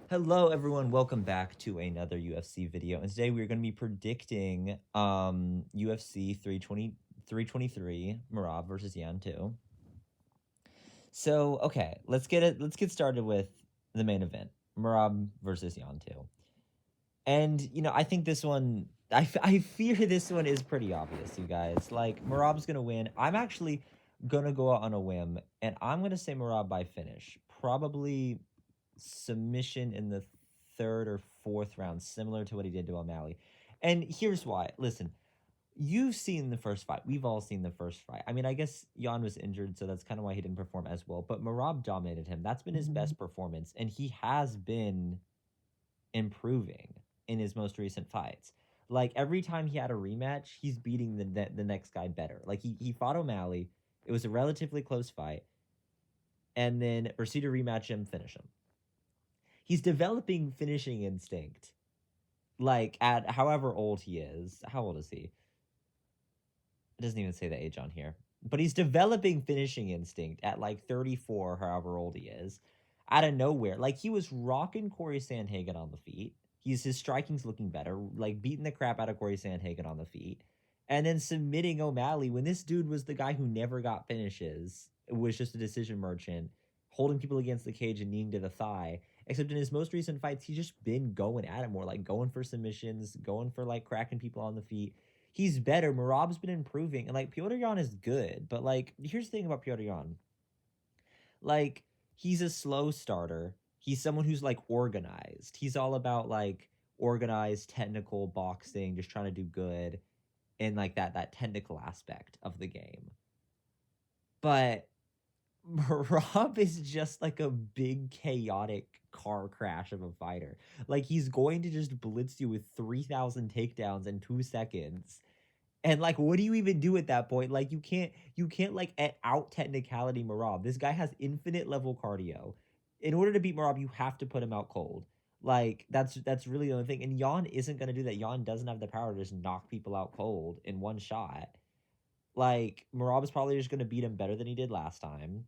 Hello everyone, welcome back to another UFC video. And today we're going to be predicting UFC 323 Merab versus Yan 2. So, okay, let's get started with the main event. Merab versus Yan 2. And I think this one I fear this one is pretty obvious, you guys. Like Merab's going to win. I'm actually going to go out on a whim and I'm going to say Merab by finish. Probably submission in the third or fourth round, similar to what he did to O'Malley. And here's why. Listen, you've seen the first fight. We've all seen the first fight. I mean, I guess Jan was injured, so that's kind of why he didn't perform as well. But Merab dominated him. That's been his best performance, and he has been improving in his most recent fights. Like every time he had a rematch, he's beating the next guy better. Like he fought O'Malley. It was a relatively close fight, and then proceeded to rematch him, finish him. He's developing finishing instinct. Like at however old he is. How old is he? It doesn't even say the age on here. But he's developing finishing instinct at like 34, however old he is. Out of nowhere. Like he was rocking Corey Sandhagen on the feet. His striking's looking better, like beating the crap out of Corey Sandhagen on the feet. And then submitting O'Malley when this dude was the guy who never got finishes. It was just a decision merchant, holding people against the cage and kneeing to the thigh. Except in his most recent fights, he's just been going at it more, like going for submissions, going for like cracking people on the feet. He's better. Merab's been improving, and like Piotr Jan is good, but like here's the thing about Piotr Jan. Like he's a slow starter. He's someone who's like organized. He's all about like organized technical boxing, just trying to do good in like that technical aspect of the game. But Rob is just like a big chaotic car crash of a fighter. Like he's going to just blitz you with 3,000 takedowns in 2 seconds. And like what do you even do at that point? Like you can't like out technicality Merab. This guy has infinite level cardio. In order to beat Merab, you have to put him out cold. Like that's really the only thing. And Jan isn't going to do that. Jan doesn't have the power to just knock people out cold in one shot. Like Merab is probably just going to beat him better than he did last time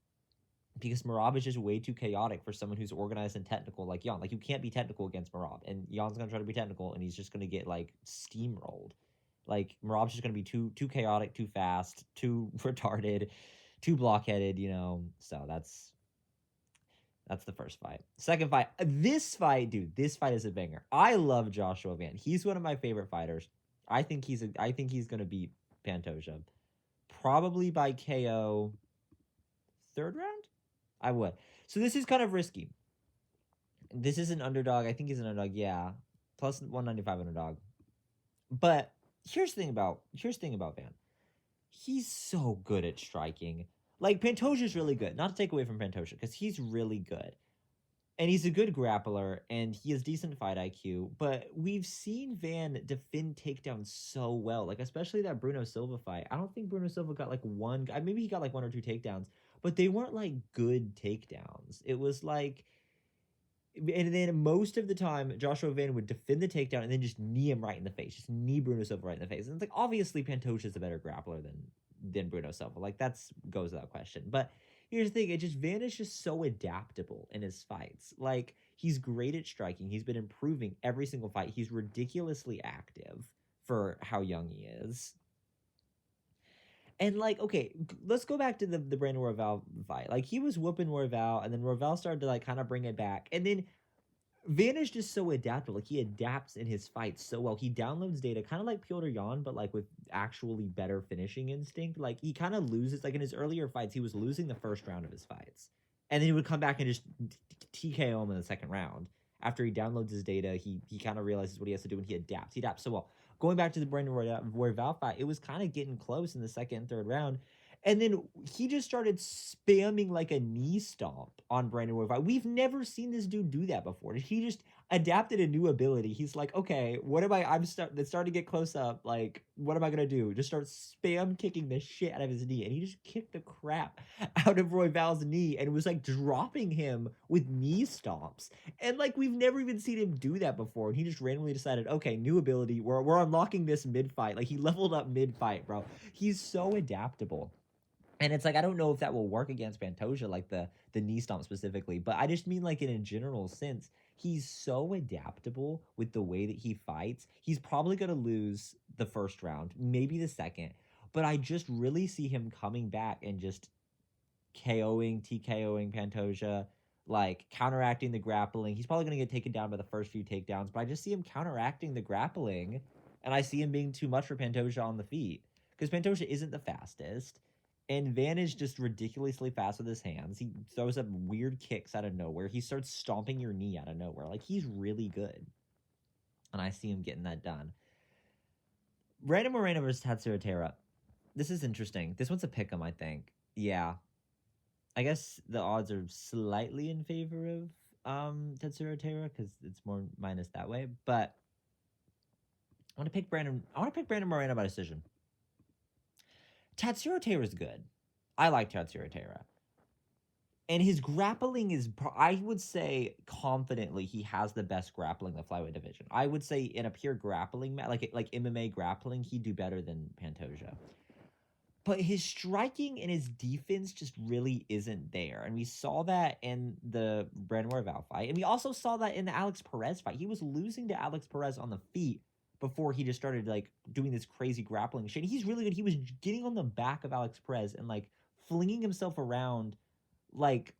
because Merab is just way too chaotic for someone who's organized and technical like Jan. Like you can't be technical against Merab, and Jan's gonna try to be technical, and he's just gonna get like steamrolled. Like Merab's just gonna be too chaotic, too fast, too retarded, too blockheaded. So that's the first fight. Second fight, this fight, dude, this fight is a banger. I love Joshua Van. He's one of my favorite fighters. I think he's gonna beat Pantoja, probably by KO third round. I would. So this is kind of risky. This is an underdog. I think he's an underdog. Yeah, plus 195 underdog. But here's the thing about Van. He's so good at striking. Like Pantoja's really good. Not to take away from Pantoja because he's really good. And he's a good grappler and he has decent fight IQ, but we've seen Van defend takedowns so well. Like especially that Bruno Silva fight. I don't think Bruno Silva got like one, maybe he got like one or two takedowns, but they weren't like good takedowns. It was like, and then most of the time, Joshua Van would defend the takedown and then just knee him right in the face, just knee Bruno Silva right in the face. And it's like obviously Pantoja's a better grappler than Bruno Silva. Like that's goes without question. But here's the thing: Van is just so adaptable in his fights. Like he's great at striking. He's been improving every single fight. He's ridiculously active for how young he is. And like, okay, let's go back to the Brandon Royval fight. Like he was whooping Royval, and then Royval started to like kind of bring it back, and then Van is just so adaptable. Like he adapts in his fights so well. He downloads data, kind of like Piotr Jan, but like with actually better finishing instinct. Like he kind of loses. Like in his earlier fights, he was losing the first round of his fights, and then he would come back and just TKO him in the second round. After he downloads his data, he kind of realizes what he has to do, and he adapts. He adapts so well. Going back to the Brandon Royval fight, it was kind of getting close in the second and third round. And then he just started spamming like a knee stomp on Brandon Royval. We've never seen this dude do that before. He just adapted a new ability. He's like, okay, what am I? It's starting to get close up. Like, what am I gonna do? Just start spam kicking the shit out of his knee, and he just kicked the crap out of Royval's knee, and it was like dropping him with knee stomps. And like we've never even seen him do that before. And he just randomly decided, okay, new ability. We're unlocking this mid fight. Like he leveled up mid fight, bro. He's so adaptable. And it's like I don't know if that will work against Pantoja, like the knee stomp specifically, but I just mean like in a general sense, He's so adaptable with the way that he fights. He's probably going to lose the first round, maybe the second, but I just really see him coming back and just TKOing Pantoja, like counteracting the grappling. He's probably going to get taken down by the first few takedowns, but I just see him counteracting the grappling, and I see him being too much for Pantoja on the feet because Pantoja isn't the fastest. And Van is just ridiculously fast with his hands. He throws up weird kicks out of nowhere. He starts stomping your knee out of nowhere. Like, he's really good. And I see him getting that done. Brandon Moreno versus Tatsuro Taira. This is interesting. This one's a pick'em, I think. Yeah. I guess the odds are slightly in favor of Tatsuro Taira because it's more minus that way. But I want to pick Brandon Moreno by decision. Tatsuro Taira is good. I like Tatsuro Taira. And his grappling is, I would say, confidently, he has the best grappling in the flyweight division. I would say in a pure grappling, like MMA grappling, he'd do better than Pantoja. But his striking and his defense just really isn't there. And we saw that in the Brandon Royval fight. And we also saw that in the Alex Perez fight. He was losing to Alex Perez on the feet before he just started, like, doing this crazy grappling shit. He's really good. He was getting on the back of Alex Perez and, like, flinging himself around like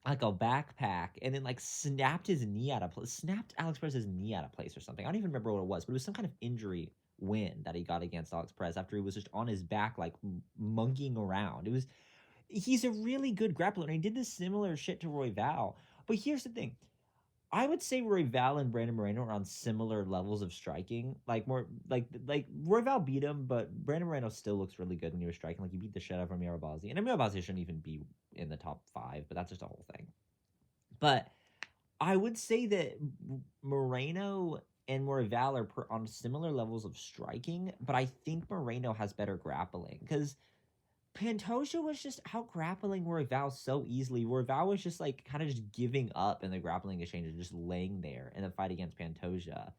a backpack, and then like snapped his knee out of place. Snapped Alex Perez's knee out of place or something. I don't even remember what it was, but it was some kind of injury win that he got against Alex Perez after he was just on his back, like monkeying around. He's a really good grappler, and he did this similar shit to Royval. But here's the thing. I would say Royval and Brandon Moreno are on similar levels of striking. Like more like Royval beat him, but Brandon Moreno still looks really good when he was striking. Like, he beat the shit out of Amir Albazi. And Amir Albazi shouldn't even be in the top 5, but that's just a whole thing. But I would say that Moreno and Royval are on similar levels of striking, but I think Moreno has better grappling because Pantoja was just out grappling Royval so easily. Royval was just like kind of just giving up in the grappling exchange and just laying there in the fight against Pantoja.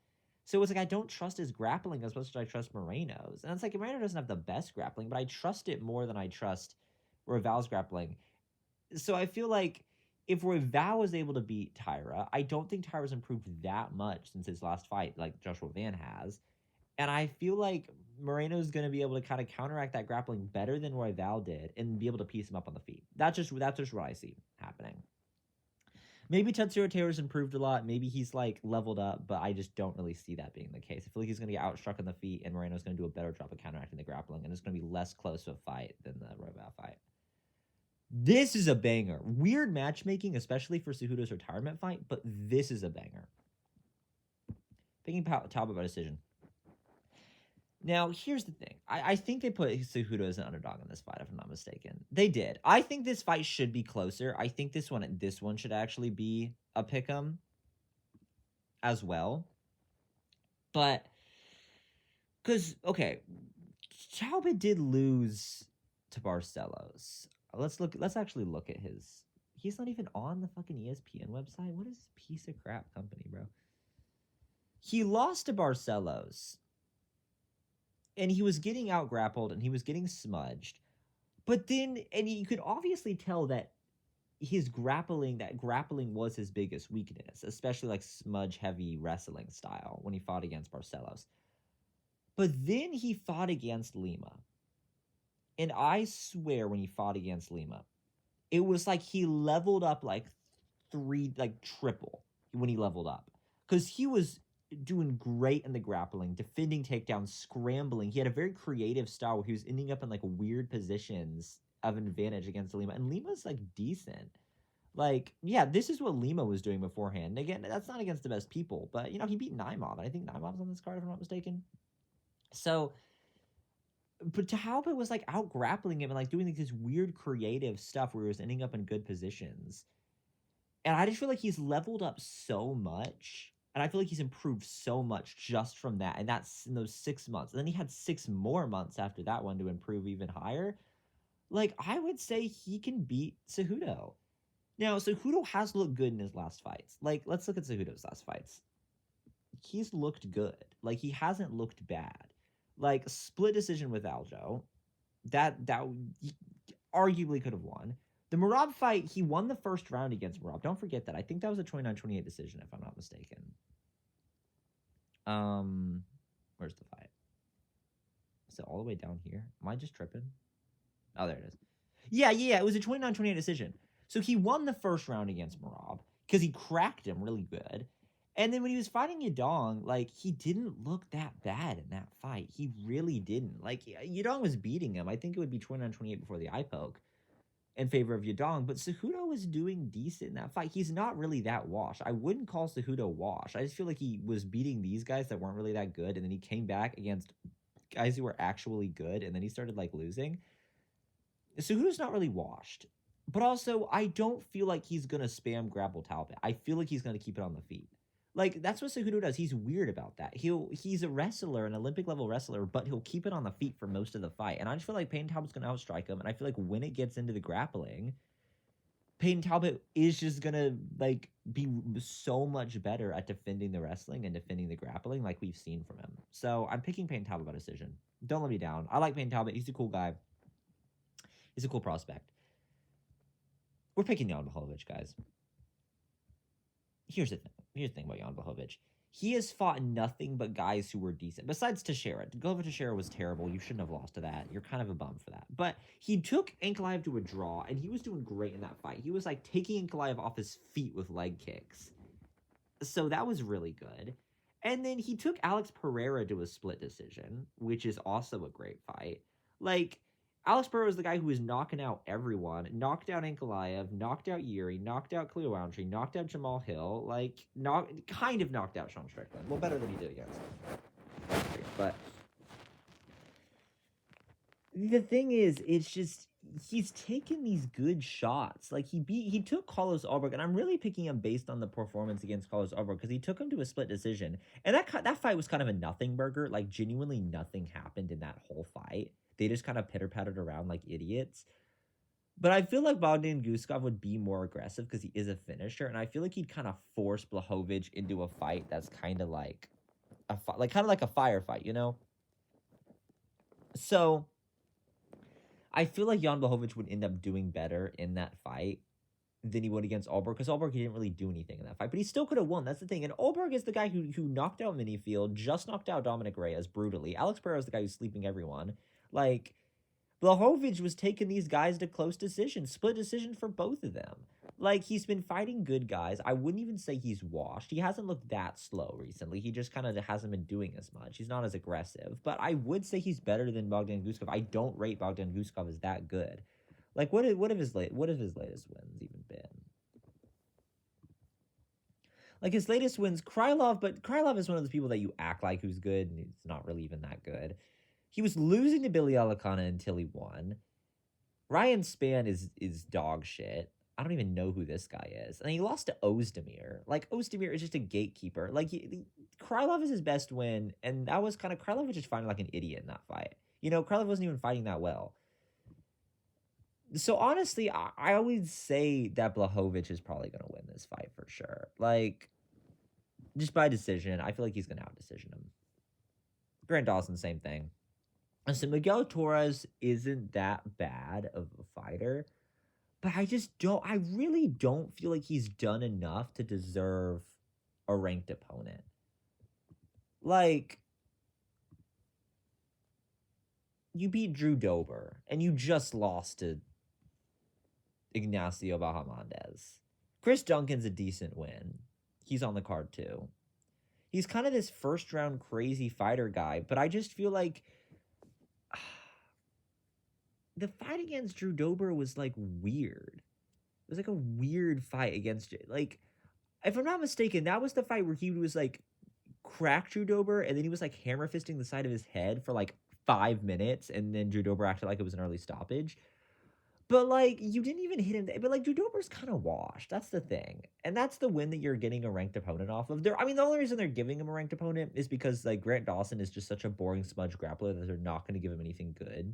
So it's like, I don't trust his grappling as much as I trust Moreno's. And it's like, Moreno doesn't have the best grappling, but I trust it more than I trust Royval's grappling. So I feel like if Royval was able to beat Taira, I don't think Taira's improved that much since his last fight, like Joshua Van has. And I feel like Moreno's going to be able to kind of counteract that grappling better than Royval did and be able to piece him up on the feet. That's just what I see happening. Maybe Tatsuro Taira's improved a lot. Maybe he's like leveled up, but I just don't really see that being the case. I feel like he's going to get outstruck on the feet, and Moreno's going to do a better job of counteracting the grappling, and it's going to be less close of a fight than the Royval fight. This is a banger. Weird matchmaking, especially for Cejudo's retirement fight, but this is a banger. Picking Talbot by decision. Now, here's the thing. I think they put Cejudo as an underdog in this fight, if I'm not mistaken. They did. I think this fight should be closer. I think this one should actually be a pick'em as well. But, because, okay, Talbot did lose to Barcelos. Let's actually look at his. He's not even on the fucking ESPN website. What is this piece of crap company, bro? He lost to Barcelos. And he was getting out grappled and he was getting smudged. But then, and you could obviously tell that grappling was his biggest weakness, especially like smudge heavy wrestling style when he fought against Barcelos. But then he fought against Lima. And I swear when he fought against Lima, it was like he leveled up like triple when he leveled up. Because he was doing great in the grappling, defending takedowns, scrambling. He had a very creative style where he was ending up in like weird positions of advantage against Lima. And Lima's like decent. Like, yeah, this is what Lima was doing beforehand. And again, that's not against the best people, but he beat Naimov. I think Naimov's on this card, if I'm not mistaken. So, but Talbot was like out grappling him and like doing like this weird creative stuff where he was ending up in good positions. And I just feel like he's leveled up so much. And I feel like he's improved so much just from that. And that's in those 6 months. And then he had 6 more months after that one to improve even higher. Like, I would say he can beat Cejudo. Now, Cejudo has looked good in his last fights. Like, let's look at Cejudo's last fights. He's looked good. Like, he hasn't looked bad. Like, split decision with Aljo. That arguably could have won. The Merab fight, he won the first round against Merab. Don't forget that. I think that was a 29-28 decision, if I'm not mistaken. Where's the fight? Is it all the way down here? Am I just tripping? Oh, there it is. Yeah. It was a 29-28 decision. So he won the first round against Merab because he cracked him really good. And then when he was fighting Yadong, like, he didn't look that bad in that fight. He really didn't. Like, Yadong was beating him. I think it would be 29-28 before the eye poke in favor of Yadong. But Cejudo was doing decent in that fight. He's not really that washed. I wouldn't call Cejudo washed. I just feel like he was beating these guys that weren't really that good. And then he came back against guys who were actually good. And then he started, like, losing. Cejudo's not really washed. But also, I don't feel like he's going to spam grapple Talbot. I feel like he's going to keep it on the feet. Like, that's what Cejudo does. He's weird about that. He's a wrestler, an Olympic-level wrestler, but he'll keep it on the feet for most of the fight. And I just feel like Payton Talbot's going to outstrike him. And I feel like when it gets into the grappling, Payton Talbot is just going to, like, be so much better at defending the wrestling and defending the grappling like we've seen from him. So I'm picking Payton Talbot by decision. Don't let me down. I like Payton Talbot. He's a cool guy. He's a cool prospect. We're picking Jan Blachowicz, guys. Here's the thing about Jan Blachowicz. He has fought nothing but guys who were decent. Besides Teixeira. Glover Teixeira was terrible. You shouldn't have lost to that. You're kind of a bum for that. But he took Ankalaev to a draw, and he was doing great in that fight. He was, like, taking Ankalaev off his feet with leg kicks. So that was really good. And then he took Alex Pereira to a split decision, which is also a great fight. Like, Alex Pereira was the guy who was knocking out everyone. Knocked out Ankalaev, knocked out Yuri, knocked out Cleo Roundtree, knocked out Jamal Hill, like, kind of knocked out Sean Strickland. Well, better than he did against him. But the thing is, it's just, he's taken these good shots. Like, he took Carlos Ulberg, and I'm really picking him based on the performance against Carlos Ulberg, because he took him to a split decision. And that fight was kind of a nothing burger. Like, genuinely nothing happened in that whole fight. They just kind of pitter-pattered around like idiots. But I feel like Bogdan Guskov would be more aggressive because he is a finisher, and I feel like he'd kind of force Blachowicz into a fight that's kind of like a firefight, you know? So I feel like Jan Blachowicz would end up doing better in that fight than he would against Ulberg, because Ulberg, he didn't really do anything in that fight, but he still could have won. That's the thing. And Ulberg is the guy who knocked out Minifield, just knocked out Dominic Reyes brutally. Alex Pereira is the guy who's sleeping everyone. Like, Blachowicz was taking these guys to close decisions, split decision for both of them. Like, he's been fighting good guys. I wouldn't even say he's washed. He hasn't looked that slow recently. He just kind of hasn't been doing as much. He's not as aggressive. But I would say he's better than Bogdan Guskov. I don't rate Bogdan Guskov as that good. Like, what have his latest wins even been? Like, his latest wins, Krylov, but Krylov is one of those people that you act like who's good, and he's not really even that good. He was losing to Billy Alicana until he won. Ryan Spann is dog shit. I don't even know who this guy is. And he lost to Ozdemir. Like, Ozdemir is just a gatekeeper. Like, Krylov is his best win, and that was kind of, Krylov was just fighting like an idiot in that fight. You know, Krylov wasn't even fighting that well. So, honestly, I always say that Blachowicz is probably going to win this fight for sure. Like, just by decision. I feel like he's going to out-decision him. Grant Dawson, same thing. So Miguel Torres isn't that bad of a fighter, but I really don't feel like he's done enough to deserve a ranked opponent. Like, you beat Drew Dober, and you just lost to Ignacio Bahamondes. Chris Duncan's a decent win. He's on the card too. He's kind of this first-round crazy fighter guy, but I just feel like the fight against Drew Dober was, like, weird. It was, like, a weird fight against, like, if I'm not mistaken, that was the fight where he was, like, cracked Drew Dober, and then he was, like, hammer fisting the side of his head for, like, 5 minutes, and then Drew Dober acted like it was an early stoppage. But, like, you didn't even hit him. But, like, Drew Dober's kind of washed. That's the thing. And that's the win that you're getting a ranked opponent off of. The only reason they're giving him a ranked opponent is because, like, Grant Dawson is just such a boring smudge grappler that they're not going to give him anything good.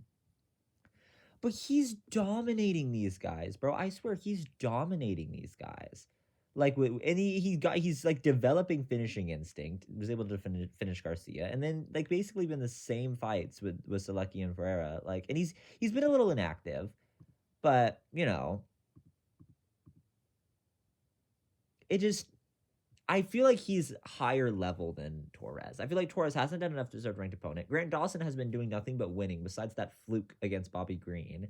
But he's dominating these guys, bro. I swear, he's dominating these guys. Like, and he's like developing finishing instinct. Was able to finish Garcia, and then like basically been the same fights with Selecki and Ferreira. Like, and he's been a little inactive, but you know, it just I feel like he's higher level than Torres. I feel like Torres hasn't done enough to deserve a ranked opponent. Grant Dawson has been doing nothing but winning besides that fluke against Bobby Green.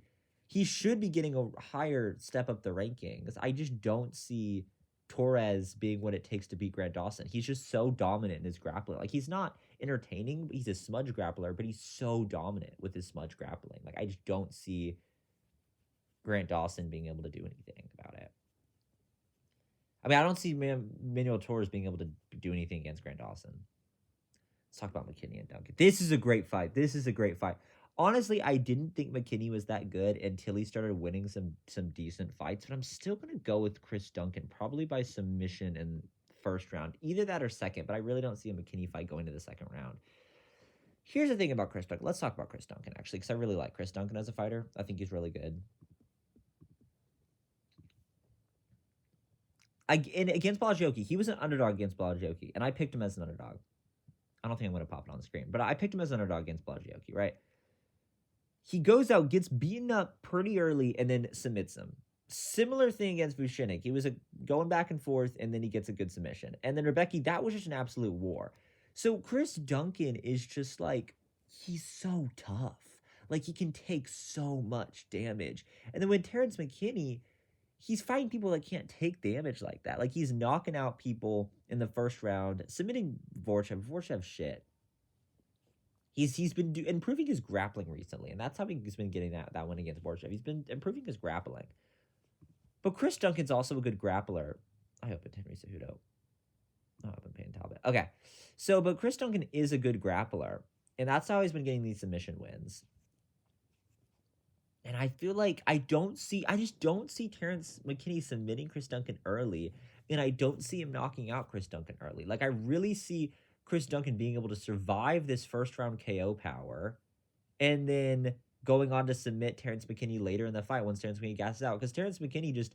He should be getting a higher step up the rankings. I just don't see Torres being what it takes to beat Grant Dawson. He's just so dominant in his grappling. Like, he's not entertaining. He's a smudge grappler, but he's so dominant with his smudge grappling. Like, I just don't see Grant Dawson being able to do anything about it. I mean, I don't see Manuel Torres being able to do anything against Grant Dawson. Let's talk about McKinney and Duncan. This is a great fight. Honestly, I didn't think McKinney was that good until he started winning some decent fights, but I'm still going to go with Chris Duncan, probably by submission in first round. Either that or second, but I really don't see a McKinney fight going to the second round. Here's the thing about Chris Duncan. Let's talk about Chris Duncan, actually, because I really like Chris Duncan as a fighter. I think he's really good. And against Balajoki, he was an underdog against Balajoki, and I picked him as an underdog. I don't think I'm going to pop it on the screen, but I picked him as an underdog against Balajoki, right? He goes out, gets beaten up pretty early, and then submits him. Similar thing against Vucinic. He was going back and forth, and then he gets a good submission. And then Rebecca, that was just an absolute war. So Chris Duncan is just like, he's so tough. Like, he can take so much damage. And then when Terrence McKinney, he's fighting people that can't take damage like that. Like, he's knocking out people in the first round, submitting Vorchev. Vorchev shit. He's been improving his grappling recently, and that's how he's been getting that win against Vorchev. He's been improving his grappling. But Chris Duncan's also a good grappler. I opened Henry Cejudo. Oh, I've been paying Talbot. Okay. But Chris Duncan is a good grappler, and that's how he's been getting these submission wins. And I feel like I just don't see Terrence McKinney submitting Chris Duncan early, and I don't see him knocking out Chris Duncan early. Like, I really see Chris Duncan being able to survive this first round KO power, and then going on to submit Terrence McKinney later in the fight once Terrence McKinney gasses out. Because Terrence McKinney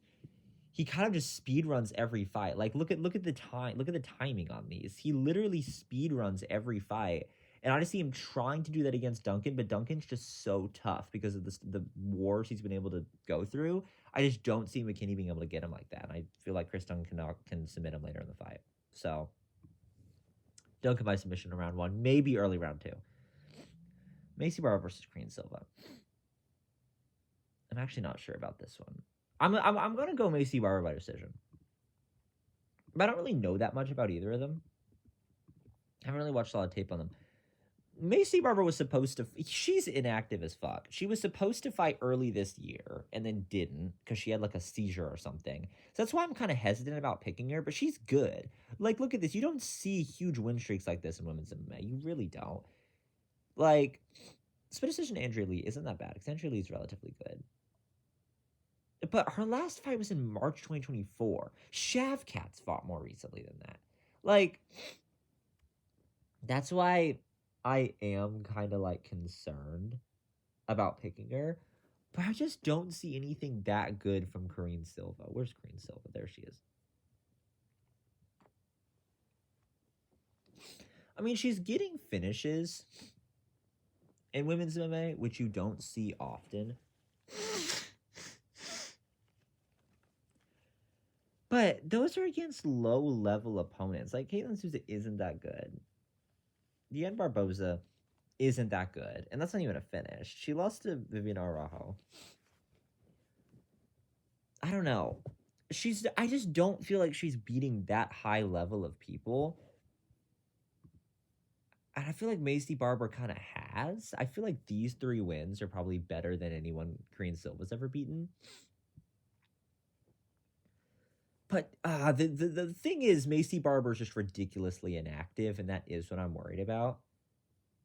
he kind of just speed runs every fight. Like, look at the timing on these. He literally speed runs every fight. And I just see him trying to do that against Duncan, but Duncan's just so tough because of the wars he's been able to go through. I just don't see McKinney being able to get him like that. And I feel like Chris Duncan can submit him later in the fight. So, Duncan by submission in round 1, maybe early round 2. Macy Barber versus Korean Silva. I'm actually not sure about this one. I'm going to go Macy Barber by decision. But I don't really know that much about either of them. I haven't really watched a lot of tape on them. Macy Barber was supposed to... She's inactive as fuck. She was supposed to fight early this year and then didn't because she had like a seizure or something. So that's why I'm kind of hesitant about picking her, but she's good. Like, look at this. You don't see huge win streaks like this in women's MMA. You really don't. Like, split decision Andrea Lee isn't that bad because Andrea Lee is relatively good. But her last fight was in March 2024. Shavkat's fought more recently than that. Like, that's why I am kind of, like, concerned about picking her. But I just don't see anything that good from Korean Silva. Where's Korean Silva? There she is. I mean, she's getting finishes in women's MMA, which you don't see often. But those are against low-level opponents. Like, Caitlin Souza isn't that good. Deanne Barboza isn't that good. And that's not even a finish. She lost to Vivian Araujo. I don't know. I just don't feel like she's beating that high level of people. And I feel like Macy Barber kind of has. I feel like these 3 wins are probably better than anyone Korean Silva's ever beaten. But the thing is, Macy Barber's just ridiculously inactive, and that is what I'm worried about.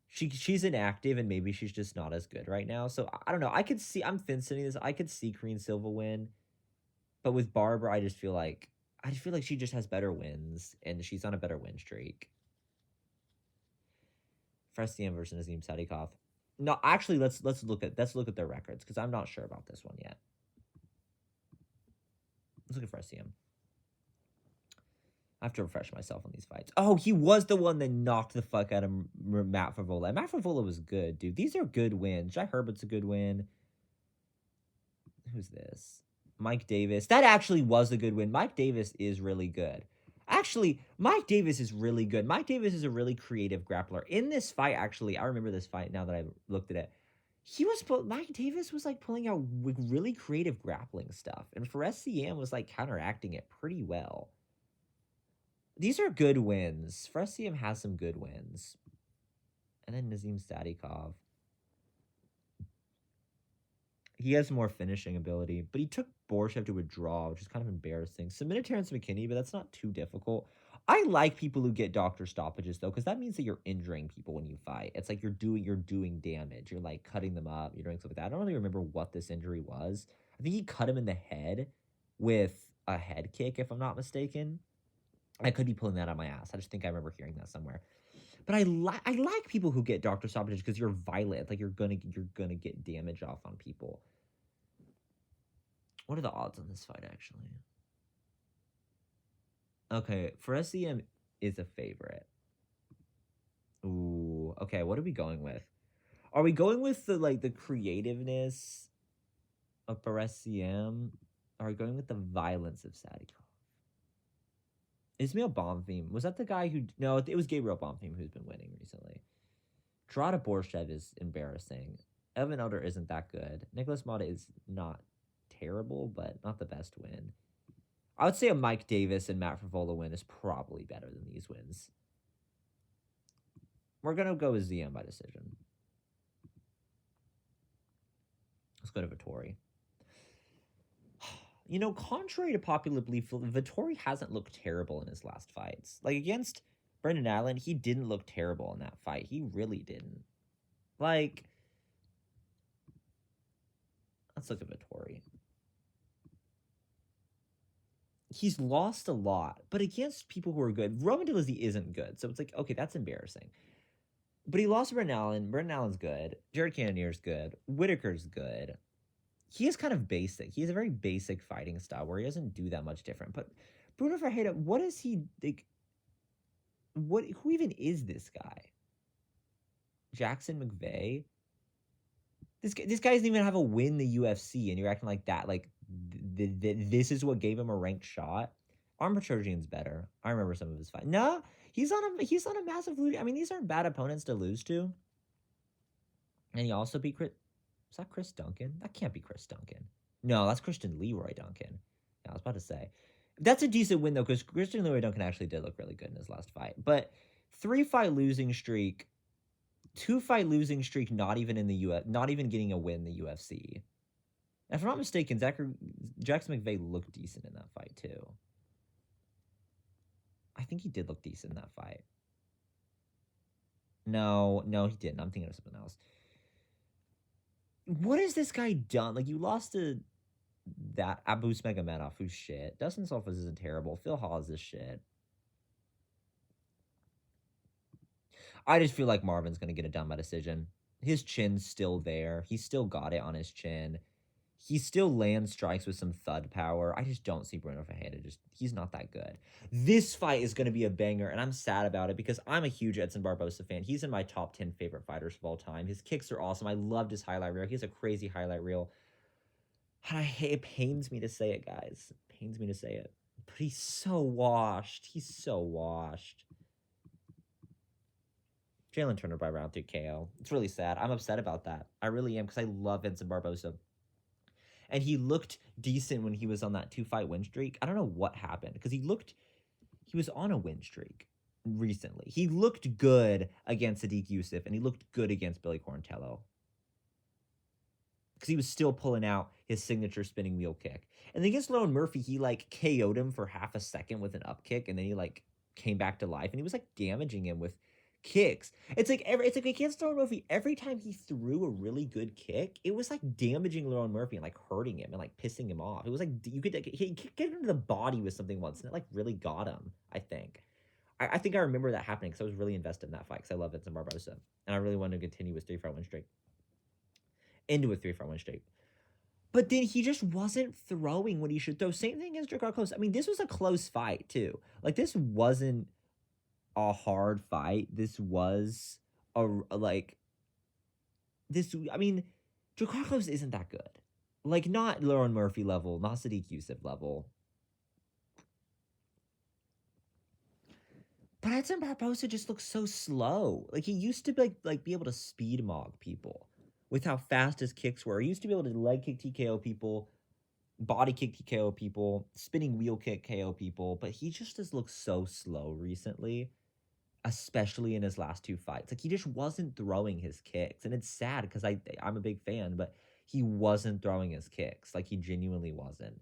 She's inactive, and maybe she's just not as good right now. So, I don't know. I'm fin-sitting this. I could see Korean Silva win. But with Barber, I just feel like she just has better wins, and she's on a better win streak. Frestian versus Nazim Sadikov. No, actually, let's look at their records, because I'm not sure about this one yet. Let's look at Frestian. I have to refresh myself on these fights. Oh, he was the one that knocked the fuck out of Matt Favola. Matt Favola was good, dude. These are good wins. Jai Herbert's a good win. Who's this? Mike Davis. That actually was a good win. Mike Davis is really good. Actually, Mike Davis is really good. Mike Davis is a really creative grappler. In this fight, actually, I remember this fight now that I've looked at it. Mike Davis was like pulling out really creative grappling stuff, and for SCM was like counteracting it pretty well. These are good wins. For SCM has some good wins. And then Nazim Sadikov. He has more finishing ability, but he took Borshev to a draw, which is kind of embarrassing. Submitted Terrence McKinney, but that's not too difficult. I like people who get doctor stoppages though, because that means that you're injuring people when you fight. It's like you're doing damage. You're like cutting them up. You're doing stuff like that. I don't really remember what this injury was. I think he cut him in the head with a head kick, if I'm not mistaken. I could be pulling that out of my ass. I just think I remember hearing that somewhere. But I like people who get doctor stoppages because you're violent. Like you're gonna get damage off on people. What are the odds on this fight actually? Okay, for SCM is a favorite. Ooh, okay. What are we going with? Are we going with the creativeness of for SCM? Are we going with the violence of Sadikov? Ismail Bonfim, was that the guy who... No, it was Gabriel Bonfim who's been winning recently. Tarada Borshev is embarrassing. Evan Elder isn't that good. Nicholas Mata is not terrible, but not the best win. I would say a Mike Davis and Matt Frivola win is probably better than these wins. We're going to go with ZM by decision. Let's go to Vettori. You know, contrary to popular belief, Vettori hasn't looked terrible in his last fights. Like, against Brendan Allen, he didn't look terrible in that fight. He really didn't. Like, let's look at Vettori. He's lost a lot, but against people who are good. Roman Dolizzi isn't good, so it's like, okay, that's embarrassing. But he lost to Brendan Allen. Brendan Allen's good. Jared Cannonier's good. Whitaker's good. He is kind of basic. He has a very basic fighting style where he doesn't do that much different. But Bruno Ferreira, what is he like? Who even is this guy? Jackson McVeigh? This guy doesn't even have a win the UFC, and you're acting like that. Like this is what gave him a ranked shot. Arm Petrosian's better. I remember some of his fights. No, he's on a massive losing. I mean, these aren't bad opponents to lose to. And he also beat Chris. Was that Chris Duncan? That can't be Chris Duncan. No, that's Christian Leroy Duncan. Yeah, I was about to say. That's a decent win, though, because Christian Leroy Duncan actually did look really good in his last fight. But 3-fight losing streak, 2-fight losing streak, not even in the UFC, not even getting a win in the UFC. If I'm not mistaken, Jackson McVeigh looked decent in that fight, too. I think he did look decent in that fight. No, he didn't. I'm thinking of something else. What has this guy done? Like, you lost to that Abus Megamenov, who's shit. Dustin Sulfas isn't terrible. Phil Hawes is shit. I just feel like Marvin's going to get it done by decision. His chin's still there. He's still got it on his chin. He still lands strikes with some thud power. I just don't see Bruno Ferreira. He's not that good. This fight is going to be a banger, and I'm sad about it because I'm a huge Edson Barbosa fan. He's in my top 10 favorite fighters of all time. His kicks are awesome. I loved his highlight reel. He has a crazy highlight reel. It pains me to say it, guys. It pains me to say it. But he's so washed. He's so washed. Jalen Turner by round 3 KO. It's really sad. I'm upset about that. I really am because I love Vincent Barbosa. And he looked decent when he was on that 2-fight win streak. I don't know what happened because he was on a win streak recently. He looked good against Sadiq Youssef and he looked good against Billy Quarantello. Because he was still pulling out his signature spinning wheel kick. And then against Logan Murphy, he like KO'd him for half a second with an up kick, and then he like came back to life and he was like damaging him with kicks. It's like against Logan Murphy, every time he threw a really good kick, it was like damaging Logan Murphy and like hurting him and like pissing him off. It was like you could he get into the body with something once, and it like really got him. I think I remember that happening because I was really invested in that fight because I love Vincent Barbosa and I really wanted to continue his 3-fight win streak into a 3-fight win streak. But then he just wasn't throwing what he should throw. Same thing as Drakkar Klose. I mean, this was a close fight too. Like this wasn't a hard fight. This was I mean, Drakkar Klose isn't that good. Like, not Lauren Murphy level, not Sadiq Yusuf level. But Edson Barbosa just looks so slow. Like, he used to be able to speed mog people with how fast his kicks were. He used to be able to leg kick TKO people, body kick TKO people, spinning wheel kick KO people, but he just has looked so slow recently, especially in his last two fights. Like, he just wasn't throwing his kicks, and it's sad because I'm a big fan, but he wasn't throwing his kicks. Like, he genuinely wasn't.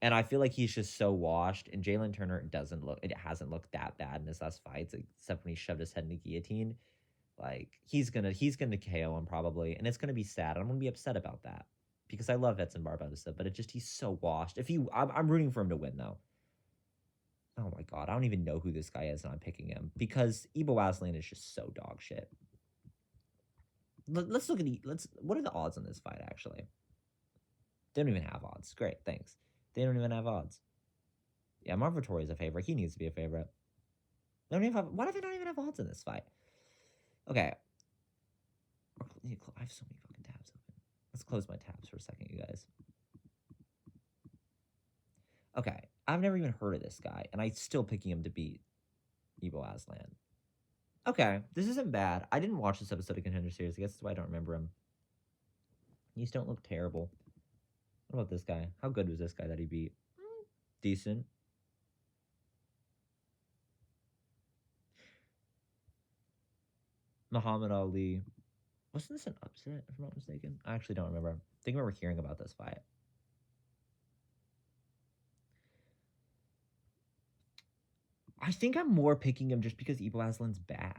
And I feel like he's just so washed. And Jalen Turner it hasn't looked that bad in his last fights, except when he shoved his head in the guillotine. Like, he's gonna KO him probably, and it's gonna be sad. I'm gonna be upset about that because I love Edson Barbosa, but he's so washed. I'm rooting for him to win though. Oh my god, I don't even know who this guy is, and I'm picking him because Ibo Aslan is just so dog shit. Let's look at what are the odds on this fight actually? They don't even have odds. Great, thanks. They don't even have odds. Yeah, Marv Vettori is a favorite. He needs to be a favorite. They don't even have. Why do they not even have odds in this fight? Okay. I have so many fucking tabs open. Let's close my tabs for a second, you guys. Okay. I've never even heard of this guy, and I'm still picking him to beat Ibo Aslan. Okay. This isn't bad. I didn't watch this episode of Contender Series. I guess that's why I don't remember him. These don't look terrible. What about this guy? How good was this guy that he beat? Decent. Muhammad Ali. Wasn't this an upset, if I'm not mistaken? I actually don't remember. I think I remember hearing about this fight. I think I'm more picking him just because Ibo Aslan's bad.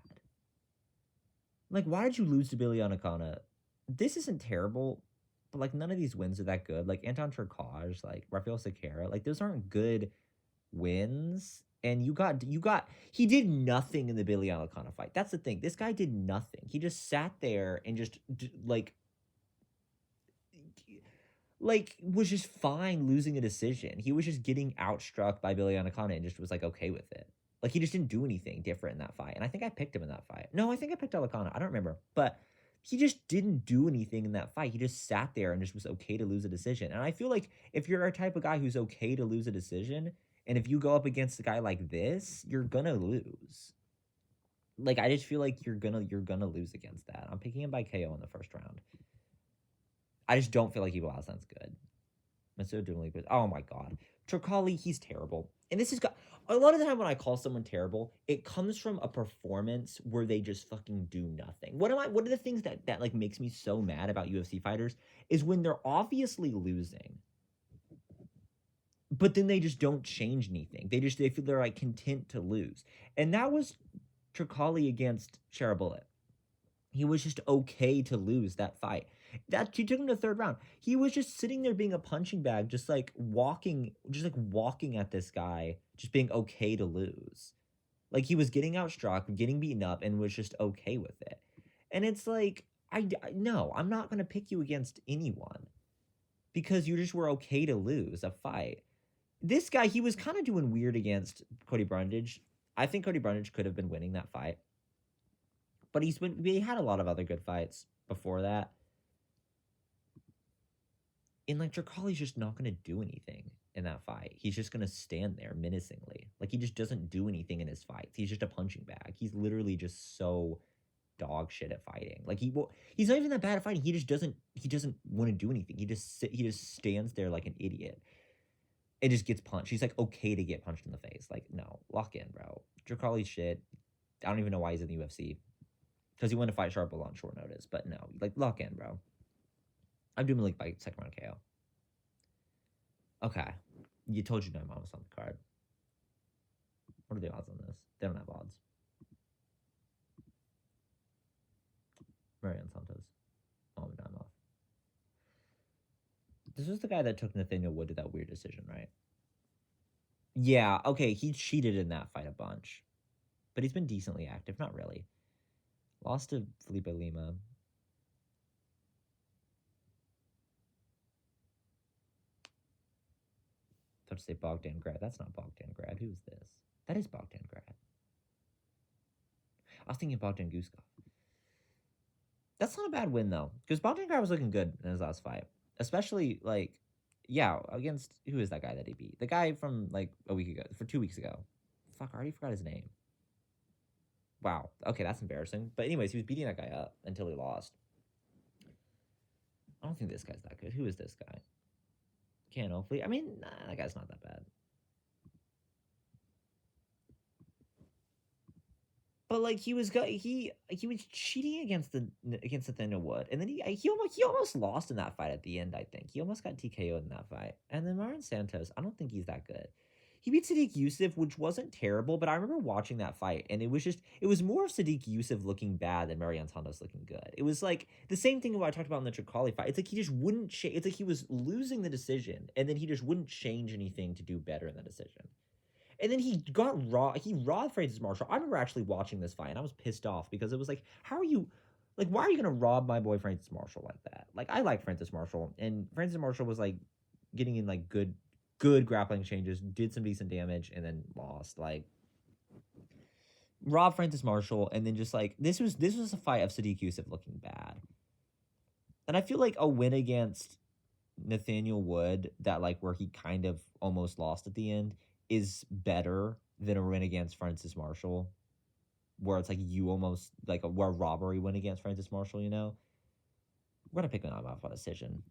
Like, why did you lose to Billy Anacona? This isn't terrible, but like none of these wins are that good. Like Anton Turkaj, like Rafael Sequeira, like those aren't good wins. And he did nothing in the Billy Anacona fight. That's the thing. This guy did nothing. He just sat there and just was just fine losing a decision. He was just getting outstruck by Billy Anacona and just was like okay with it. Like he just didn't do anything different in that fight. And I think I picked him in that fight. No, I think I picked Anacona. I don't remember. But he just didn't do anything in that fight. He just sat there and just was okay to lose a decision. And I feel like if you're a type of guy who's okay to lose a decision, and if you go up against a guy like this, you're gonna lose. Like I just feel like you're gonna lose against that. I'm picking him by KO in the first round. I just don't feel like Ibo Aslan's good. Mr. Dooley, oh my god. Turkali, he's terrible. And this is got a lot of the time when I call someone terrible, it comes from a performance where they just fucking do nothing. What are the things that like makes me so mad about UFC fighters is when they're obviously losing, but then they just don't change anything. They feel they're like content to lose. And that was Turkali against Sharabulit. He was just okay to lose that fight. That he took him to the third round. He was just sitting there being a punching bag, just like walking at this guy, just being okay to lose. Like he was getting outstruck, getting beaten up, and was just okay with it. And it's like, no, I'm not gonna pick you against anyone because you just were okay to lose a fight. This guy, he was kind of doing weird against Cody Brundage. I think Cody Brundage could have been winning that fight. But he had a lot of other good fights before that. And like Drakali's just not gonna do anything in that fight. He's just gonna stand there menacingly. Like he just doesn't do anything in his fights. He's just a punching bag. He's literally just so dog shit at fighting. Like he's not even that bad at fighting. He doesn't want to do anything. He just stands there like an idiot. And just gets punched. He's like okay to get punched in the face. Like, no, lock in, bro. Drakali's shit. I don't even know why he's in the UFC. Because he wanted to fight Sharp on short notice. But no, like, lock in, bro. I'm doing Malik by second round KO. Okay. You told you Naimon was on the card. What are the odds on this? They don't have odds. Marion Santos. Mohamed Naimov. This was the guy that took Nathaniel Wood to that weird decision, right? Yeah, okay, he cheated in that fight a bunch. But he's been decently active. Not really. Lost to Felipe Lima. I was about to say Bogdan Grad. That's not Bogdan Grad. Who's this? That is Bogdan Grad. I was thinking Bogdan Guskov. That's not a bad win, though. Because Bogdan Grad was looking good in his last fight. especially like, yeah, against who is that guy that he beat? The guy from like a week ago, for 2 weeks ago. Fuck, I already forgot his name. Wow. Okay, that's embarrassing. But anyways, he was beating that guy up until he lost. I don't think this guy's that good. Who is this guy? Can't hopefully. I mean, nah, that guy's not that bad. But like he was was cheating against Nathaniel Wood, and then he almost lost in that fight at the end. I think he almost got TKO'd in that fight. And then Marlon Santos, I don't think he's that good. He beat Sadiq Youssef, which wasn't terrible, but I remember watching that fight, and it was more of Sadiq Youssef looking bad than Mariano Santos looking good. It was like the same thing what I talked about in the Tricoli fight. It's like he just wouldn't change. It's like he was losing the decision, and then he just wouldn't change anything to do better in the decision. And then he got raw. He rawed Francis Marshall. I remember actually watching this fight, and I was pissed off because it was like, how are you, like, why are you gonna rob my boy Francis Marshall like that? Like, I like Francis Marshall, and Francis Marshall was like getting in like good grappling changes, did some decent damage, and then lost. Like, rob Francis Marshall, and then just like this was a fight of Sadiq Youssef looking bad, and I feel like a win against Nathaniel Wood that like where he kind of almost lost at the end is better than a win against Francis Marshall, where it's like you almost like where robbery win against Francis Marshall. You know, we're gonna pick an off on decision.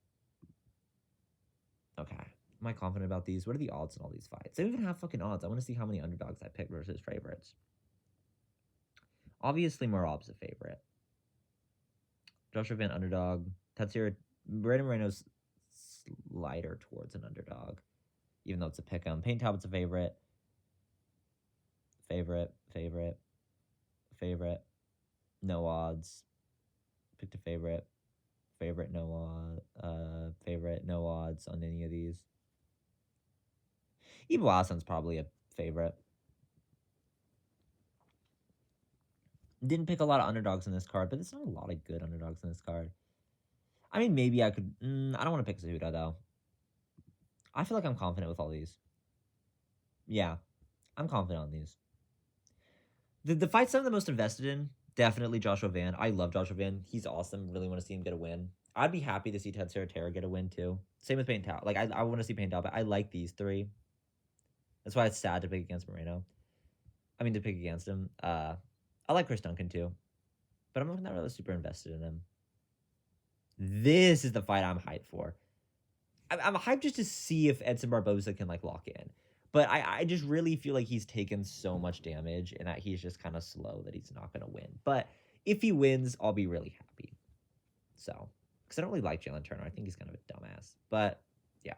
Okay, am I confident about these? What are the odds in all these fights? They don't even have fucking odds. I want to see how many underdogs I pick versus favorites. Obviously, Merab's a favorite. Joshua Van underdog. Tatsira Brandon Moreno's slider towards an underdog, even though it's a pick 'em. Payne Talbot's a favorite. Favorite. No odds. Picked a favorite. Favorite, no favorite, no odds on any of these. Ivo Aslan's probably a favorite. Didn't pick a lot of underdogs in this card, but there's not a lot of good underdogs in this card. I mean, maybe I could. I don't want to pick Cejudo, though. I feel like I'm confident with all these. Yeah, I'm confident on these. The fights I'm the most invested in, definitely Joshua Van. I love Joshua Van. He's awesome. Really want to see him get a win. I'd be happy to see Ted Serratera get a win, too. Same with Payne Talbot. Like, I want to see Payne Talbot. I like these three. That's why it's sad to pick against Moreno. I mean, to pick against him. I like Chris Duncan, too. But I'm not really super invested in him. This is the fight I'm hyped for. I'm hyped just to see if Edson Barboza can, like, lock in. But I just really feel like he's taken so much damage and that he's just kind of slow that he's not going to win. But if he wins, I'll be really happy. So, because I don't really like Jalen Turner. I think he's kind of a dumbass. But, yeah.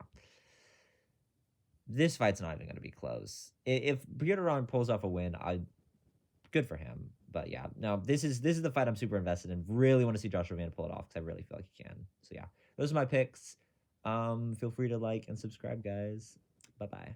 This fight's not even going to be close. If Piotr pulls off a win, good for him. But, yeah. No, this is the fight I'm super invested in. Really want to see Joshua Van pull it off because I really feel like he can. So, yeah. Those are my picks. Feel free to like and subscribe, guys. Bye-bye.